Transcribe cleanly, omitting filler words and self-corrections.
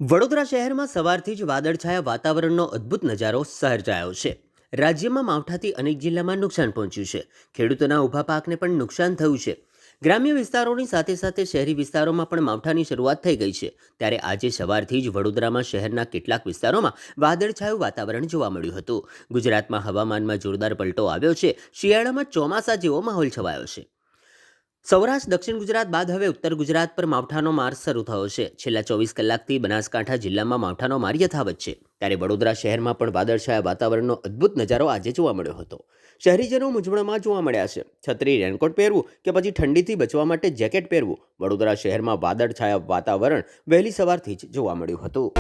વડોદરા શહેરમાં સવારથી જ વાદળછાયા વાતાવરણનો અદ્ભુત નજારો સર્જાયો છે. રાજ્યમાં માવઠાથી અનેક જિલ્લામાં નુકસાન પહોંચ્યું છે. ખેડૂતોના ઊભા પાકને પણ નુકસાન થયું છે. ગ્રામ્ય વિસ્તારોની સાથે સાથે શહેરી વિસ્તારોમાં પણ માવઠાની શરૂઆત થઈ ગઈ છે. ત્યારે આજે સવારથી જ વડોદરામાં શહેરના કેટલાક વિસ્તારોમાં વાદળછાયું વાતાવરણ જોવા મળ્યું હતું. ગુજરાતમાં હવામાનમાં જોરદાર પલટો આવ્યો છે. શિયાળામાં ચોમાસા જેવો માહોલ છવાયો છે. સૌરાષ્ટ્ર દક્ષિણ ગુજરાત બાદ હવે ઉત્તર ગુજરાત પર માવઠાનો માર શરૂ થયો છે. છેલ્લા 24 કલાકથી બનાસકાંઠા જિલ્લામાં માવઠાનો માર યથાવત છે. ત્યારે વડોદરા શહેરમાં પણ વાદળછાયા વાતાવરણનો અદ્ભુત નજારો આજે જોવા મળ્યો હતો. શહેરીજનો મૂંઝવણમાં જોવા મળ્યા છે. છત્રી, રેનકોટ પહેરવું કે પછી ઠંડીથી બચવા માટે જેકેટ પહેરવું, વડોદરા શહેરમાં વાદળછાયા વાતાવરણ વહેલી સવારથી જ જોવા મળ્યું હતું.